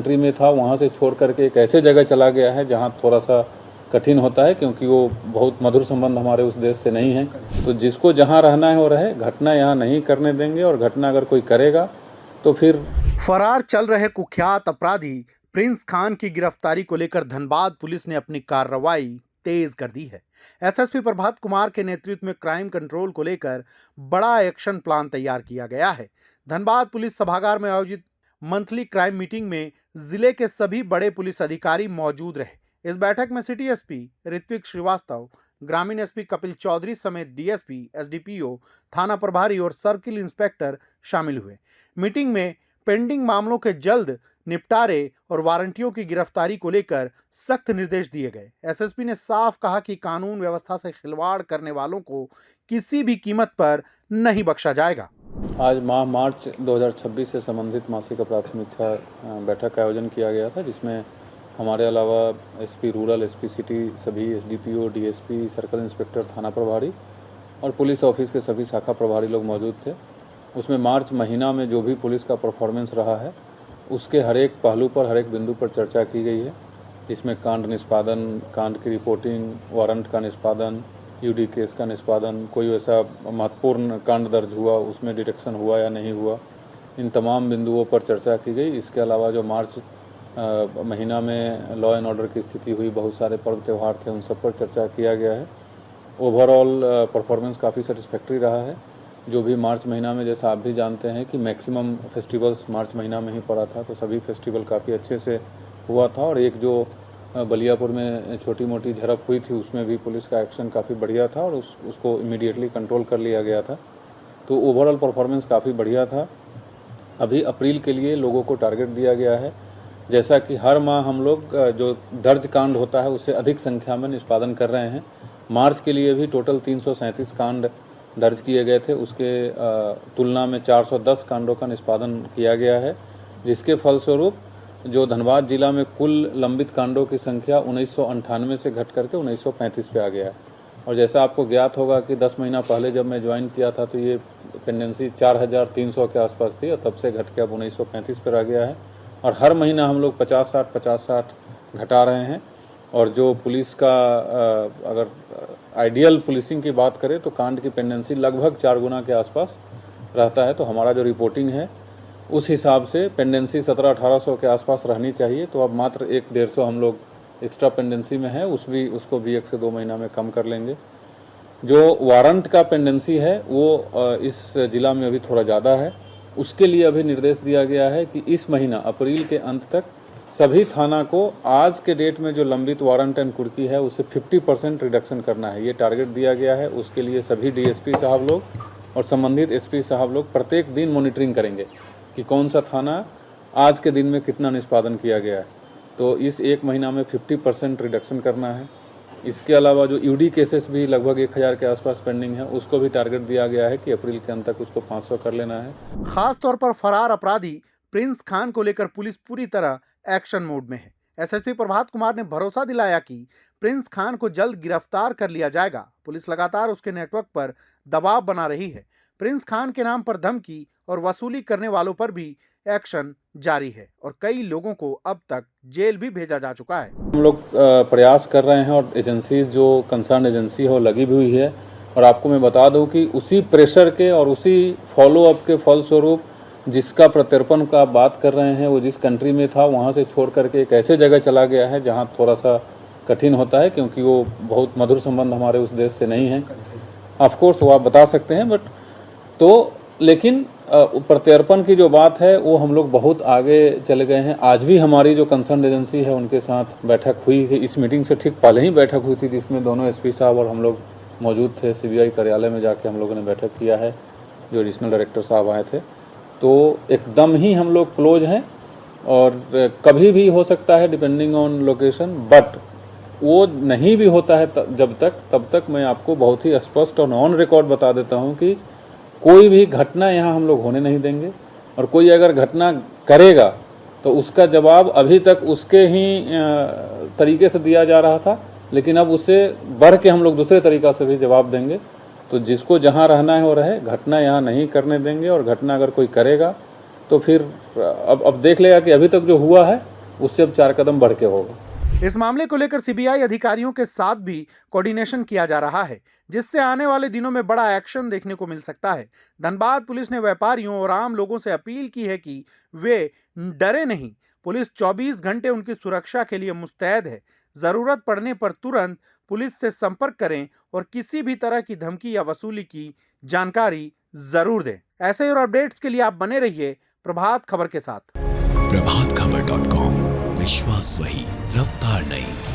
Country में था वहाँ से छोड़ करके एक ऐसे जगह चला गया है जहाँ थोड़ा सा कठिन होता है, क्योंकि वो बहुत मधुर संबंध हमारे उस देश से नहीं है। तो जिसको जहाँ रहना है वो रहे, घटना यहाँ नहीं करने देंगे, और घटना अगर कोई करेगा तो फिर। फरार चल रहे कुख्यात अपराधी प्रिंस खान की गिरफ्तारी को लेकर धनबाद पुलिस ने अपनी कार्रवाई तेज कर दी है। एसएसपी प्रभात कुमार के नेतृत्व में क्राइम कंट्रोल को लेकर बड़ा एक्शन प्लान तैयार किया गया है। धनबाद पुलिस सभागार में आयोजित मंथली क्राइम मीटिंग में जिले के सभी बड़े पुलिस अधिकारी मौजूद रहे। इस बैठक में सिटी एसपी ऋत्विक श्रीवास्तव, ग्रामीण एसपी कपिल चौधरी समेत डीएसपी, एसडीपीओ, थाना प्रभारी और सर्किल इंस्पेक्टर शामिल हुए। मीटिंग में पेंडिंग मामलों के जल्द निपटारे और वारंटियों की गिरफ्तारी को लेकर सख्त निर्देश दिए गए। एसएसपी ने साफ कहा कि कानून व्यवस्था से खिलवाड़ करने वालों को किसी भी कीमत पर नहीं बख्शा जाएगा। आज माह मार्च 2026 से संबंधित मासिक अपराध समीक्षा बैठक का आयोजन किया गया था, जिसमें हमारे अलावा एसपी रूरल, एसपी सिटी, सभी एसडीपीओ, डीएसपी, सर्कल इंस्पेक्टर, थाना प्रभारी और पुलिस ऑफिस के सभी शाखा प्रभारी लोग मौजूद थे। उसमें मार्च महीना में जो भी पुलिस का परफॉर्मेंस रहा है उसके हर एक पहलू पर, हर एक बिंदु पर चर्चा की गई है। इसमें कांड निष्पादन, कांड की रिपोर्टिंग, वारंट का निष्पादन, यूडी केस का निष्पादन, कोई ऐसा महत्वपूर्ण कांड दर्ज हुआ उसमें डिटेक्शन हुआ या नहीं हुआ, इन तमाम बिंदुओं पर चर्चा की गई। इसके अलावा जो मार्च महीना में लॉ एंड ऑर्डर की स्थिति हुई, बहुत सारे पर्व त्यौहार थे, उन सब पर चर्चा किया गया है। ओवरऑल परफॉर्मेंस काफ़ी सेटिस्फैक्ट्री रहा है। जो भी मार्च महीना में, जैसा आप भी जानते हैं कि मैक्सिमम फेस्टिवल्स मार्च महीना में ही पड़ा था, तो सभी फेस्टिवल काफ़ी अच्छे से हुआ था। और एक जो बलियापुर में छोटी मोटी झड़प हुई थी उसमें भी पुलिस का एक्शन काफ़ी बढ़िया था और उसको इमीडिएटली कंट्रोल कर लिया गया था। तो ओवरऑल परफॉर्मेंस काफ़ी बढ़िया था। अभी अप्रैल के लिए लोगों को टारगेट दिया गया है, जैसा कि हर माह हम लोग जो दर्ज कांड होता है उससे अधिक संख्या में निष्पादन कर रहे हैं। मार्च के लिए भी टोटल 337 कांड दर्ज किए गए थे, उसके तुलना में 410 कांडों का निष्पादन किया गया है, जिसके फलस्वरूप जो धनबाद जिला में कुल लंबित कांडों की संख्या 1998 से घट करके 1935 पे आ गया है। और जैसा आपको ज्ञात होगा कि 10 महीना पहले जब मैं ज्वाइन किया था तो ये पेंडेंसी 4300 के आसपास थी और तब से घट के अब 1935 पर आ गया है। और हर महीना हम लोग 50-60 घटा रहे हैं। और जो पुलिस का अगर आइडियल पुलिसिंग की बात करें तो कांड की पेंडेंसी लगभग 4 गुना के आसपास रहता है। तो हमारा जो रिपोर्टिंग है उस हिसाब से पेंडेंसी 1700-1800 के आसपास रहनी चाहिए। तो अब मात्र 100-150 हम लोग एक्स्ट्रा पेंडेंसी में है, उसको भी 1 से 2 महीना में कम कर लेंगे। जो वारंट का पेंडेंसी है वो इस ज़िला में अभी थोड़ा ज़्यादा है। उसके लिए अभी निर्देश दिया गया है कि इस महीना अप्रैल के अंत तक सभी थाना को आज के डेट में जो लंबित वारंट एंड कुर्की है उससे 50% रिडक्शन करना है। ये टारगेट दिया गया है। उसके लिए सभी डीएसपी साहब लोग और संबंधित एसपी साहब लोग प्रत्येक दिन मॉनिटरिंग करेंगे कि कौन सा थाना आज के दिन में कितना निष्पादन किया गया है। तो इस 1 महीना में 50% रिडक्शन करना है। इसके अलावा जो यूडी केसेस भी लगभग 1000 के आसपास पेंडिंग है, उसको भी टारगेट दिया गया है कि अप्रैल के अंत तक उसको 500 कर लेना है। खास तौर पर फरार अपराधी प्रिंस खान को लेकर पुलिस पूरी तरह एक्शन मोड में है। एसएसपी प्रभात कुमार ने भरोसा दिलाया कि प्रिंस खान को जल्द गिरफ्तार कर लिया जाएगा। पुलिस लगातार उसके नेटवर्क पर दबाव बना रही है। प्रिंस खान के नाम पर धमकी और वसूली करने वालों पर भी एक्शन जारी है और कई लोगों को अब तक जेल भी भेजा जा चुका है। हम लोग प्रयास कर रहे हैं और एजेंसीज जो कंसर्न एजेंसी है वो लगी भी हुई है। और आपको मैं बता दूं कि उसी प्रेशर के और उसी फॉलोअप के फलस्वरूप जिसका प्रत्यर्पण का आप बात कर रहे हैं, वो जिस कंट्री में था वहाँ से छोड़ करके एक ऐसे जगह चला गया है जहाँ थोड़ा सा कठिन होता है, क्योंकि वो बहुत मधुर संबंध हमारे उस देश से नहीं है। ऑफ कोर्स वो आप बता सकते हैं, बट तो लेकिन प्रत्यर्पण की जो बात है वो हम लोग बहुत आगे चले गए हैं। आज भी हमारी जो कंसर्न एजेंसी है उनके साथ बैठक हुई थी। इस मीटिंग से ठीक पहले ही बैठक हुई थी जिसमें दोनों एसपी साहब और हम लोग मौजूद थे। सीबीआई कार्यालय में जाके हम लोगों ने बैठक किया है, जो एडिशनल डायरेक्टर साहब आए थे। तो एकदम ही हम लोग क्लोज हैं और कभी भी हो सकता है डिपेंडिंग ऑन लोकेशन, बट वो नहीं भी होता है तब तक मैं आपको बहुत ही स्पष्ट और ऑन रिकॉर्ड बता देता हूँ कि कोई भी घटना यहाँ हम लोग होने नहीं देंगे। और कोई अगर घटना करेगा तो उसका जवाब अभी तक उसके ही तरीके से दिया जा रहा था, लेकिन अब उससे बढ़ के हम लोग दूसरे तरीक़ा से भी जवाब देंगे। तो जिसको जहाँ रहना है वो रहे, घटना यहाँ नहीं करने देंगे। और घटना अगर कोई करेगा तो फिर अब देख लेगा कि अभी तक जो हुआ है उससे अब 4 कदम बढ़ के होगा। इस मामले को लेकर सीबीआई अधिकारियों के साथ भी कोऑर्डिनेशन किया जा रहा है, जिससे आने वाले दिनों में बड़ा एक्शन देखने को मिल सकता है। धनबाद पुलिस ने व्यापारियों और आम लोगों से अपील की है कि वे डरे नहीं। पुलिस 24 घंटे उनकी सुरक्षा के लिए मुस्तैद है। जरूरत पड़ने पर तुरंत पुलिस से संपर्क करें और किसी भी तरह की धमकी या वसूली की जानकारी जरूर दें। ऐसे और अपडेट्स के लिए आप बने रहिए प्रभात खबर के साथ। प्रभात खबर.com, विश्वास वही, रफ्तार नहीं।